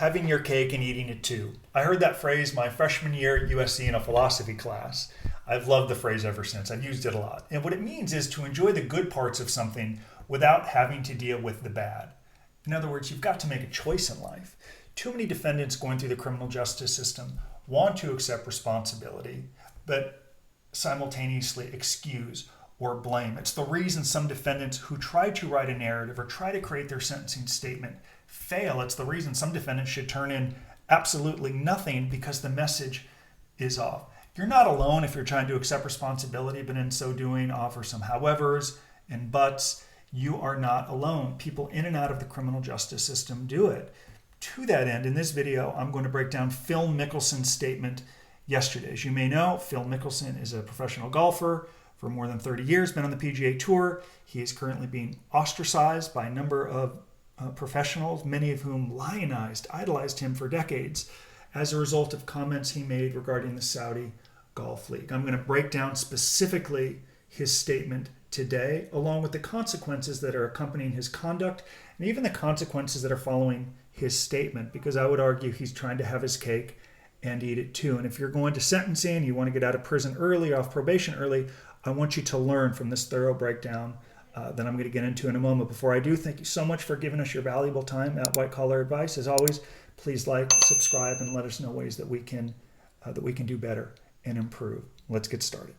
having your cake and eating it too. I heard that phrase my freshman year at USC in a philosophy class. I've loved the phrase ever since. I've used it a lot. And what it means is to enjoy the good parts of something without having to deal with the bad. In other words, you've got to make a choice in life. Too many defendants going through the criminal justice system want to accept responsibility, but simultaneously excuse or blame. It's the reason some defendants who try to write a narrative or try to create their sentencing statement fail. It's the reason some defendants should turn in absolutely nothing because the message is off. You're not alone if you're trying to accept responsibility, but in so doing offer some howevers and buts. You are not alone. People in and out of the criminal justice system do it. To that end, in this video, I'm going to break down Phil Mickelson's statement yesterday. As you may know, Phil Mickelson is a professional golfer for more than 30 years, been on the PGA Tour. He is currently being ostracized by a number of professionals, many of whom lionized, idolized him for decades as a result of comments he made regarding the Saudi Golf League. I'm going to break down specifically his statement today, along with the consequences that are accompanying his conduct and even the consequences that are following his statement, because I would argue he's trying to have his cake and eat it too. And if you're going to sentencing, you want to get out of prison early, off probation early, I want you to learn from this thorough breakdown that I'm going to get into in a moment. Before I do, thank you so much for giving us your valuable time at White Collar Advice. As always, please like, subscribe, and let us know ways that we can do better and improve. Let's get started.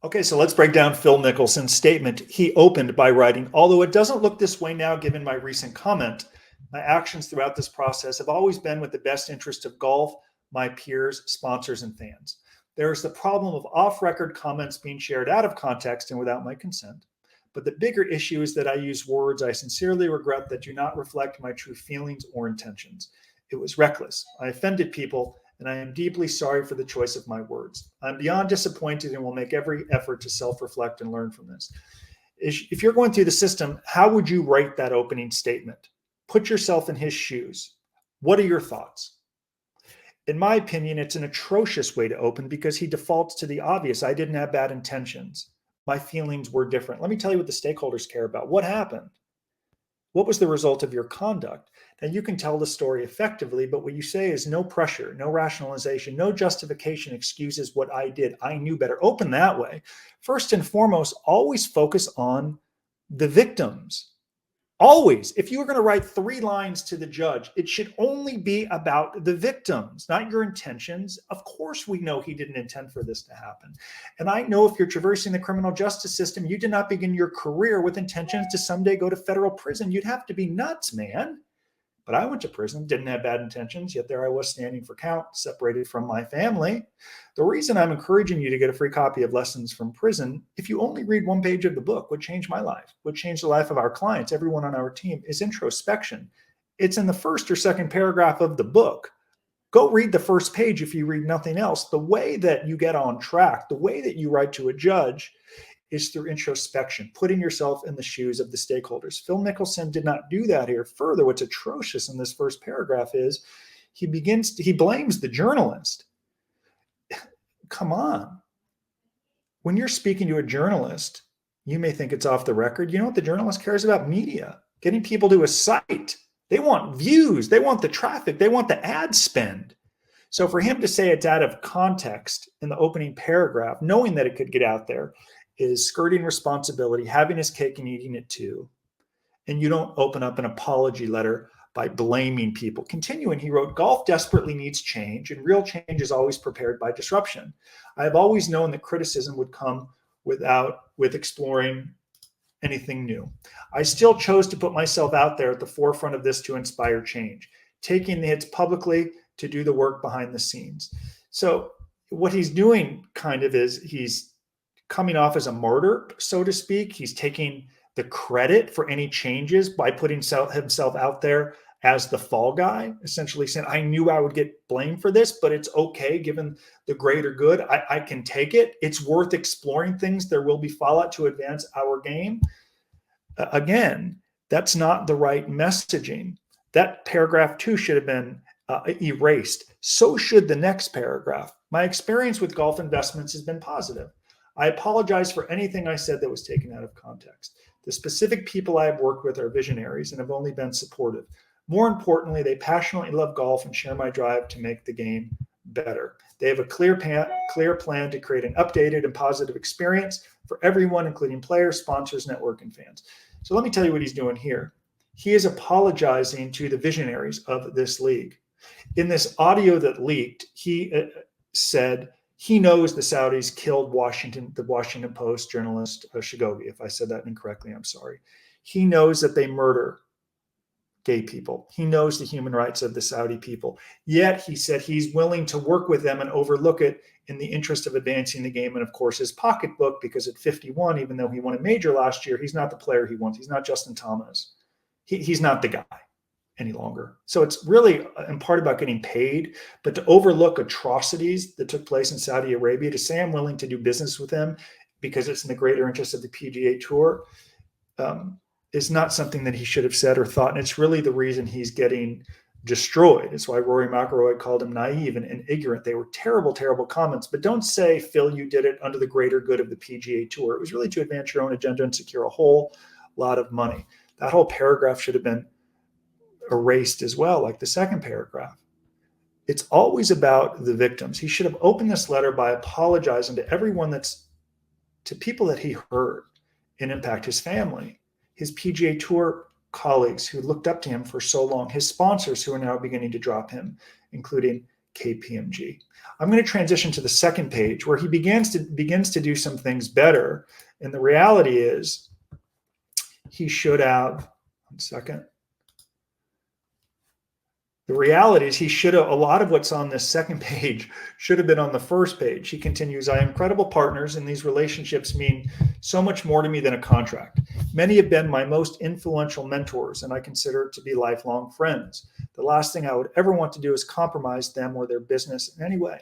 Okay, so let's break down Phil Mickelson's statement. He opened by writing, "Although it doesn't look this way now given my recent comment, my actions throughout this process have always been with the best interest of golf, my peers, sponsors, and fans. There is the problem of off-record comments being shared out of context and without my consent. But the bigger issue is that I use words I sincerely regret that do not reflect my true feelings or intentions. It was reckless. I offended people, and I am deeply sorry for the choice of my words. I'm beyond disappointed and will make every effort to self-reflect and learn from this." If you're going through the system, how would you write that opening statement? Put yourself in his shoes. What are your thoughts? In my opinion, it's an atrocious way to open because he defaults to the obvious. I didn't have bad intentions. My feelings were different. Let me tell you what the stakeholders care about. What happened? What was the result of your conduct? Now, you can tell the story effectively, but what you say is no pressure, no rationalization, no justification excuses what I did. I knew better. Open that way. First and foremost, always focus on the victims. Always. If you were going to write 3 lines to the judge, it should only be about the victims, not your intentions. Of course, we know he didn't intend for this to happen. And I know if you're traversing the criminal justice system, you did not begin your career with intentions to someday go to federal prison. You'd have to be nuts, man. But I went to prison, didn't have bad intentions, yet there I was standing for count, separated from my family. The reason I'm encouraging you to get a free copy of Lessons from Prison, if you only read 1 page of the book, would change my life, would change the life of our clients, everyone on our team, is introspection. It's in the first or second paragraph of the book. Go read the first page if you read nothing else. The way that you get on track, the way that you write to a judge is through introspection, putting yourself in the shoes of the stakeholders. Phil Mickelson did not do that here. Further, what's atrocious in this first paragraph is he blames the journalist. Come on. When you're speaking to a journalist, you may think it's off the record. You know what the journalist cares about? Media, getting people to a site. They want views. They want the traffic. They want the ad spend. So for him to say it's out of context in the opening paragraph, knowing that it could get out there, is skirting responsibility, having his cake and eating it too. And you don't open up an apology letter by blaming people. Continuing, he wrote, "Golf desperately needs change, and real change is always prepared by disruption. I have always known that criticism would come with exploring anything new. I still chose to put myself out there at the forefront of this to inspire change, taking the hits publicly to do the work behind the scenes." So what he's doing kind of is he's coming off as a martyr, so to speak. He's taking the credit for any changes by putting himself out there as the fall guy, essentially saying, I knew I would get blamed for this, but it's okay given the greater good. I can take it. It's worth exploring things. There will be fallout to advance our game. Again, that's not the right messaging. That paragraph 2 should have been erased. So should the next paragraph. My experience with golf investments has been positive. I apologize for anything I said that was taken out of context. The specific people I have worked with are visionaries and have only been supportive. More importantly, they passionately love golf and share my drive to make the game better. They have a clear plan to create an updated and positive experience for everyone, including players, sponsors, network, and fans. So let me tell you what he's doing here. He is apologizing to the visionaries of this league. In this audio that leaked, he said he knows the Saudis killed the Washington Post journalist Khashoggi. If I said that incorrectly, I'm sorry. He knows that they murder gay people. He knows the human rights of the Saudi people. Yet he said he's willing to work with them and overlook it in the interest of advancing the game. And of course, his pocketbook, because at 51, even though he won a major last year, he's not the player he wants. He's not Justin Thomas. He's not the guy any longer. So it's really in part about getting paid, but to overlook atrocities that took place in Saudi Arabia, to say I'm willing to do business with them because it's in the greater interest of the PGA Tour, is not something that he should have said or thought. And it's really the reason he's getting destroyed. It's why Rory McIlroy called him naive and ignorant. They were terrible, terrible comments. But don't say, Phil, you did it under the greater good of the PGA Tour. It was really to advance your own agenda and secure a whole lot of money. That whole paragraph should have been erased as well, like the second paragraph. It's always about the victims. He should have opened this letter by apologizing to everyone to people that he hurt and impact, his family, his PGA Tour colleagues who looked up to him for so long, his sponsors who are now beginning to drop him, including KPMG. I'm going to transition to the second page where he begins to do some things better. And the reality is he should have, one second. The reality is a lot of what's on this second page should have been on the first page. He continues, I am credible partners and these relationships mean so much more to me than a contract. Many have been my most influential mentors and I consider to be lifelong friends. The last thing I would ever want to do is compromise them or their business in any way.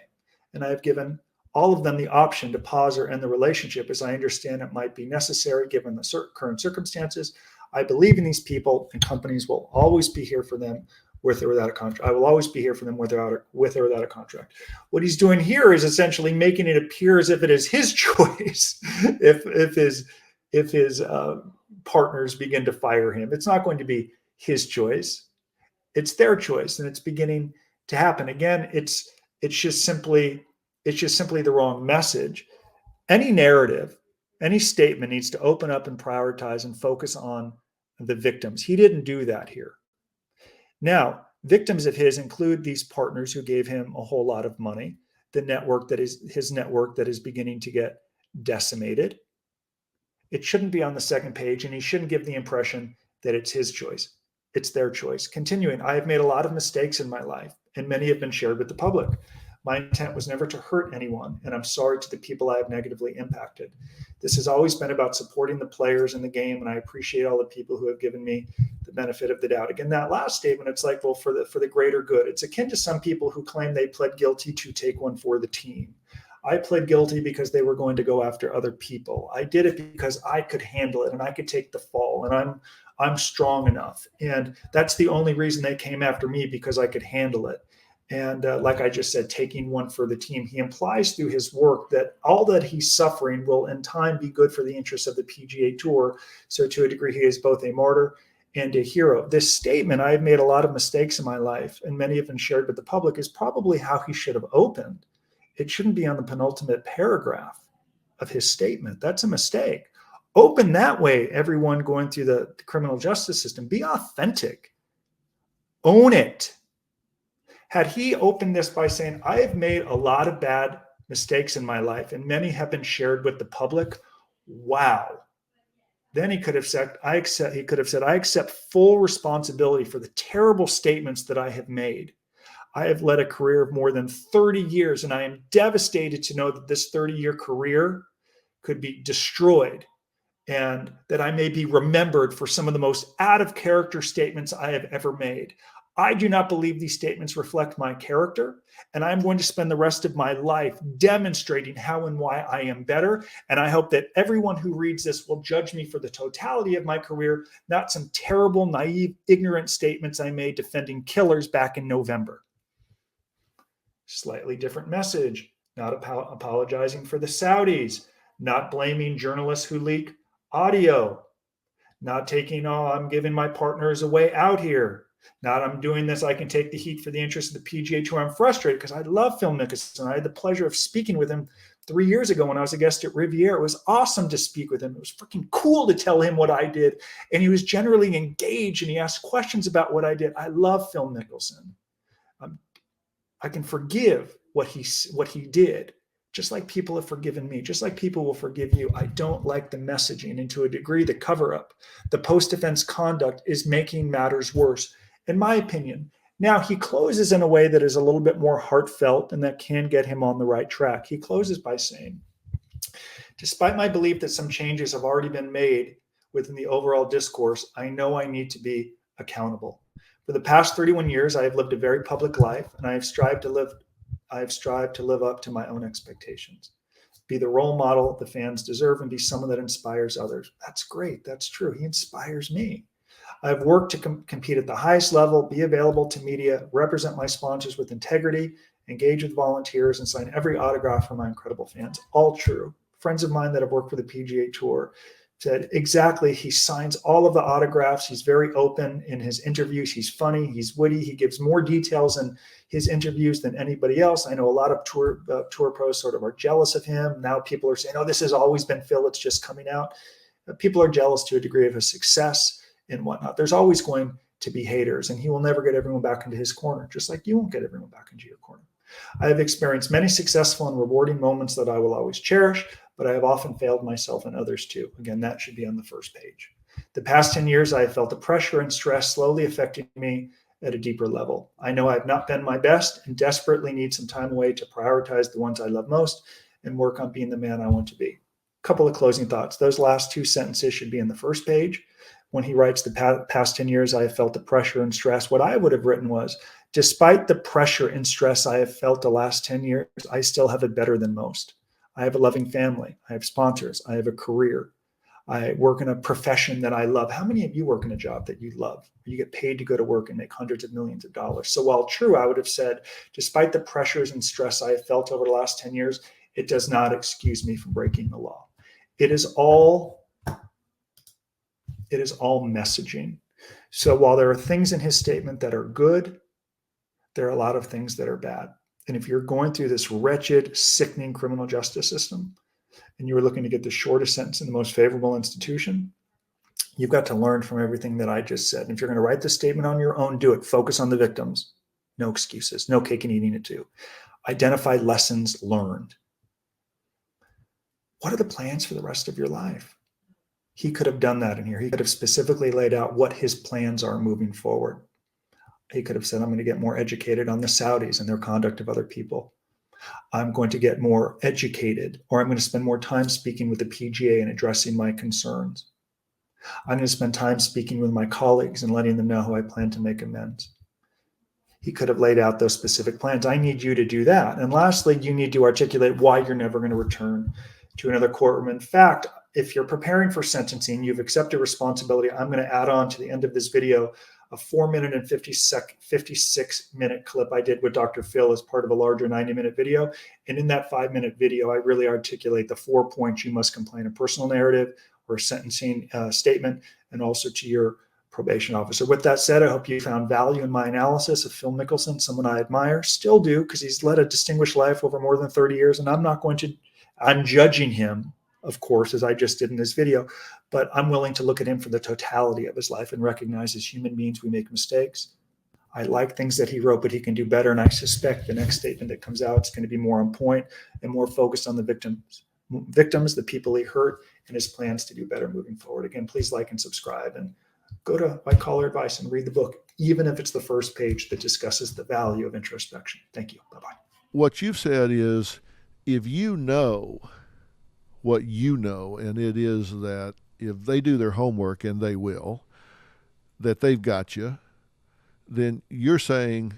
And I have given all of them the option to pause or end the relationship as I understand it might be necessary given the current circumstances. I believe in these people and companies will always be here for them with or without a contract. I will always be here for them with or without a contract. What he's doing here is essentially making it appear as if it is his choice. if his partners begin to fire him, it's not going to be his choice. It's their choice, and it's beginning to happen. Again, it's just simply the wrong message. Any narrative, any statement needs to open up and prioritize and focus on the victims. He didn't do that here. Now, victims of his include these partners who gave him a whole lot of money, his network that is beginning to get decimated. It shouldn't be on the second page, and he shouldn't give the impression that it's his choice. It's their choice. Continuing, I have made a lot of mistakes in my life, and many have been shared with the public. My intent was never to hurt anyone, and I'm sorry to the people I have negatively impacted. This has always been about supporting the players in the game, and I appreciate all the people who have given me the benefit of the doubt. Again, that last statement, it's like, well, for the greater good. It's akin to some people who claim they pled guilty to take one for the team. I pled guilty because they were going to go after other people. I did it because I could handle it and I could take the fall, and I'm strong enough. And that's the only reason they came after me, because I could handle it. And like I just said, taking one for the team, he implies through his work that all that he's suffering will in time be good for the interests of the PGA Tour. So to a degree, he is both a martyr and a hero. This statement, I have made a lot of mistakes in my life, and many have been shared with the public, is probably how he should have opened. It shouldn't be on the penultimate paragraph of his statement. That's a mistake. Open that way, everyone going through the criminal justice system. Be authentic. Own it. Had he opened this by saying, I have made a lot of bad mistakes in my life, and many have been shared with the public, wow. Then he could have said, I accept full responsibility for the terrible statements that I have made. I have led a career of more than 30 years, and I am devastated to know that this 30-year career could be destroyed, and that I may be remembered for some of the most out-of-character statements I have ever made. I do not believe these statements reflect my character, and I'm going to spend the rest of my life demonstrating how and why I am better. And I hope that everyone who reads this will judge me for the totality of my career, not some terrible, naive, ignorant statements I made defending killers back in November. Slightly different message, not apologizing for the Saudis, not blaming journalists who leak audio, not taking, I'm giving my partners a way out here. Not I'm doing this, I can take the heat for the interest of the PGA Tour. I'm frustrated because I love Phil Mickelson. I had the pleasure of speaking with him 3 years ago when I was a guest at Riviera. It was awesome to speak with him. It was freaking cool to tell him what I did. And he was generally engaged and he asked questions about what I did. I love Phil Mickelson. I can forgive what he did, just like people have forgiven me, just like people will forgive you. I don't like the messaging, and to a degree, the cover-up, the post-defense conduct is making matters worse, in my opinion. Now, he closes in a way that is a little bit more heartfelt and that can get him on the right track. He closes by saying, despite my belief that some changes have already been made within the overall discourse, I know I need to be accountable. For the past 31 years, I have lived a very public life, and I have strived to live up to my own expectations, be the role model the fans deserve, and be someone that inspires others. That's great. That's true. He inspires me. I've worked to compete at the highest level, be available to media, represent my sponsors with integrity, engage with volunteers, and sign every autograph for my incredible fans. All true. Friends of mine that have worked for the PGA Tour said exactly. He signs all of the autographs. He's very open in his interviews. He's funny. He's witty. He gives more details in his interviews than anybody else. I know a lot of tour pros sort of are jealous of him. Now people are saying, oh, this has always been Phil. It's just coming out. People are jealous to a degree of his success and whatnot. There's always going to be haters, and he will never get everyone back into his corner, just like you won't get everyone back into your corner. I have experienced many successful and rewarding moments that I will always cherish, but I have often failed myself and others too. Again, that should be on the first page. The past 10 years, I have felt the pressure and stress slowly affecting me at a deeper level. I know I have not been my best and desperately need some time away to prioritize the ones I love most and work on being the man I want to be. A couple of closing thoughts. Those last two sentences should be in the first page. When he writes the past 10 years, I have felt the pressure and stress. What I would have written was, despite the pressure and stress I have felt the last 10 years, I still have it better than most. I have a loving family. I have sponsors. I have a career. I work in a profession that I love. How many of you work in a job that you love? You get paid to go to work and make hundreds of millions of dollars. So while true, I would have said, despite the pressures and stress I have felt over the last 10 years, it does not excuse me from breaking the law. It is all messaging. So while there are things in his statement that are good, there are a lot of things that are bad. And if you're going through this wretched, sickening criminal justice system, and you were looking to get the shortest sentence in the most favorable institution, you've got to learn from everything that I just said. And if you're going to write this statement on your own, do it. Focus on the victims. No excuses. No cake and eating it too. Identify lessons learned. What are the plans for the rest of your life? He could have done that in here. He could have specifically laid out what his plans are moving forward. He could have said, I'm going to get more educated on the Saudis and their conduct of other people. I'm going to get more educated, or I'm going to spend more time speaking with the PGA and addressing my concerns. I'm going to spend time speaking with my colleagues and letting them know how I plan to make amends. He could have laid out those specific plans. I need you to do that. And lastly, you need to articulate why you're never going to return to another courtroom. In fact, if you're preparing for sentencing, you've accepted responsibility. I'm going to add on to the end of this video a 4-minute and 56-minute clip I did with Dr. Phil as part of a larger 90-minute video. And in that 5-minute video, I really articulate the 4 points you must complain: a personal narrative or a sentencing statement, and also to your probation officer. With that said, I hope you found value in my analysis of Phil Mickelson, someone I admire, still do, because he's led a distinguished life over more than 30 years. And I'm judging him, of course, as I just did in this video, but I'm willing to look at him for the totality of his life and recognize as human beings we make mistakes. I like things that he wrote, but he can do better. And I suspect the next statement that comes out is going to be more on point and more focused on the victims, the people he hurt, and his plans to do better moving forward. Again, please like and subscribe, and go to White Collar Advice and read the book, even if it's the first page that discusses the value of introspection. Thank you. Bye-bye. What you've said is, if you know what you know, and it is that if they do their homework, and they will, that they've got you, then you're saying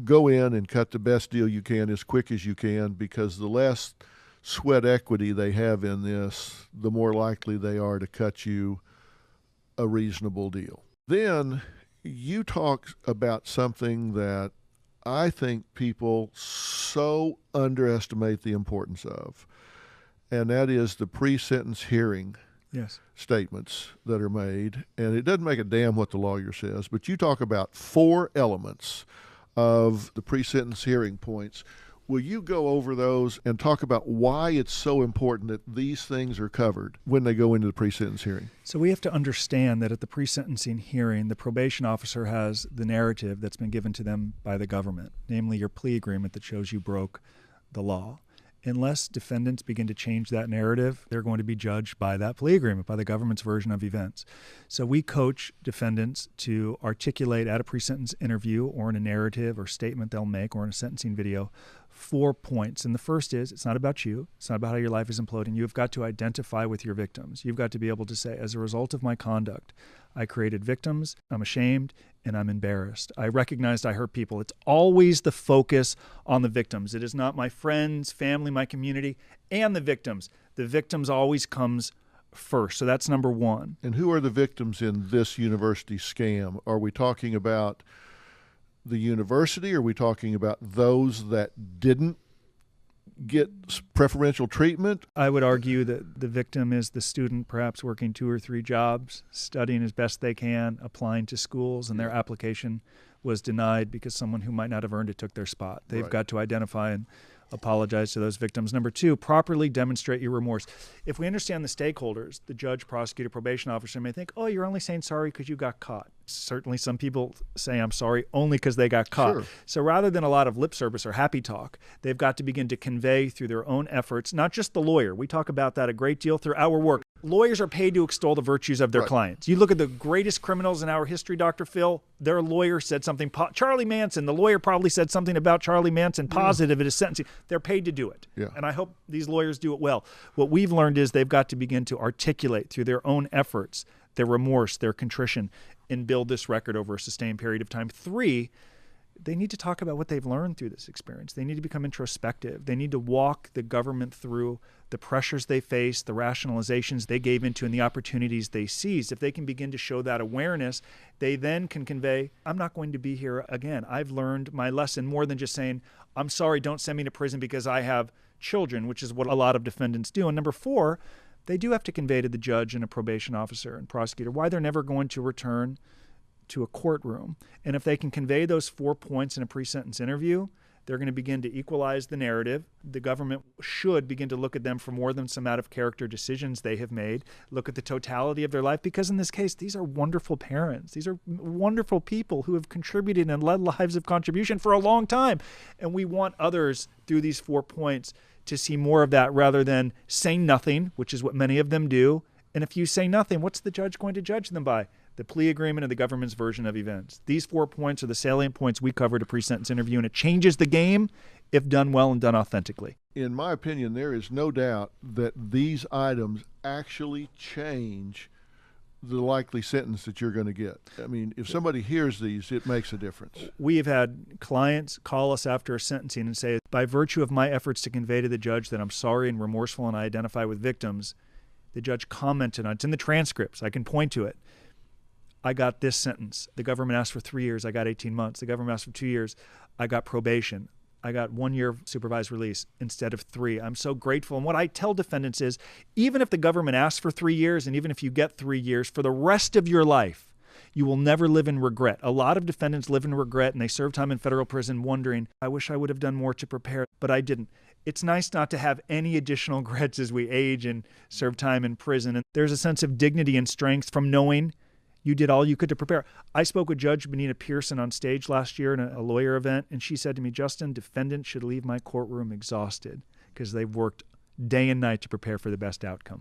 go in and cut the best deal you can as quick as you can, because the less sweat equity they have in this, the more likely they are to cut you a reasonable deal. Then you talk about something that I think people so underestimate the importance of, and that is the pre-sentence hearing Yes. statements that are made, and it doesn't make a damn what the lawyer says, but you talk about 4 elements of the pre-sentence hearing points. Will you go over those and talk about why it's so important that these things are covered when they go into the pre-sentence hearing? So we have to understand that at the pre-sentencing hearing, the probation officer has the narrative that's been given to them by the government, namely your plea agreement that shows you broke the law. Unless defendants begin to change that narrative, they're going to be judged by that plea agreement, by the government's version of events. So we coach defendants to articulate at a pre-sentence interview or in a narrative or statement they'll make or in a sentencing video 4 points. And the first is, it's not about you. It's not about how your life is imploding. You've got to identify with your victims. You've got to be able to say, as a result of my conduct, I created victims, I'm ashamed, and I'm embarrassed. I recognized I hurt people. It's always the focus on the victims. It is not my friends, family, my community, and the victims. The victims always comes first. So that's number one. And who are the victims in this university scam? Are we talking about the university? Are we talking about those that didn't get preferential treatment? I would argue that the victim is the student, perhaps working 2 or 3 jobs, studying as best they can, applying to schools, and their application was denied because someone who might not have earned it took their spot. They've got to identify and apologize to those victims. Number 2, properly demonstrate your remorse. If we understand the stakeholders, the judge, prosecutor, probation officer may think, oh, you're only saying sorry because you got caught. Certainly some people say I'm sorry only because they got caught. Sure. So rather than a lot of lip service or happy talk, they've got to begin to convey through their own efforts, not just the lawyer. We talk about that a great deal through our work. Lawyers are paid to extol the virtues of their clients. You look at the greatest criminals in our history, Dr. Phil, their lawyer said something. Charlie Manson, the lawyer probably said something about Charlie Manson positive at his sentencing. They're paid to do it. Yeah. And I hope these lawyers do it well. What we've learned is they've got to begin to articulate through their own efforts, their remorse, their contrition, and build this record over a sustained period of time. 3, they need to talk about what they've learned through this experience. They need to become introspective. They need to walk the government through the pressures they face, the rationalizations they gave into, and the opportunities they seized. If they can begin to show that awareness, they then can convey, I'm not going to be here again. I've learned my lesson, more than just saying, I'm sorry, don't send me to prison because I have children, which is what a lot of defendants do. And number 4, they do have to convey to the judge and a probation officer and prosecutor why they're never going to return to a courtroom. And if they can convey those 4 points in a pre-sentence interview, they're going to begin to equalize the narrative. The government should begin to look at them for more than some out-of-character decisions they have made, look at the totality of their life, because in this case, these are wonderful parents. These are wonderful people who have contributed and led lives of contribution for a long time. And we want others, through these 4 points, to see more of that rather than say nothing, which is what many of them do. And if you say nothing, what's the judge going to judge them by? The plea agreement and the government's version of events. These 4 points are the salient points we covered at a pre-sentence interview, and it changes the game if done well and done authentically. In my opinion, there is no doubt that these items actually change the likely sentence that you're going to get. I mean, if somebody hears these, it makes a difference. We have had clients call us after a sentencing and say, by virtue of my efforts to convey to the judge that I'm sorry and remorseful and I identify with victims, the judge commented on it. It's in the transcripts. I can point to it. I got this sentence. The government asked for 3 years. I got 18 months. The government asked for 2 years. I got probation. I got 1 year of supervised release instead of 3. I'm so grateful. And what I tell defendants is, even if the government asks for 3 years, and even if you get 3 years, for the rest of your life, you will never live in regret. A lot of defendants live in regret, and they serve time in federal prison wondering, I wish I would have done more to prepare, but I didn't. It's nice not to have any additional regrets as we age and serve time in prison. And there's a sense of dignity and strength from knowing you did all you could to prepare. I spoke with Judge Benita Pearson on stage last year in a lawyer event, and she said to me, Justin, defendants should leave my courtroom exhausted because they've worked day and night to prepare for the best outcome.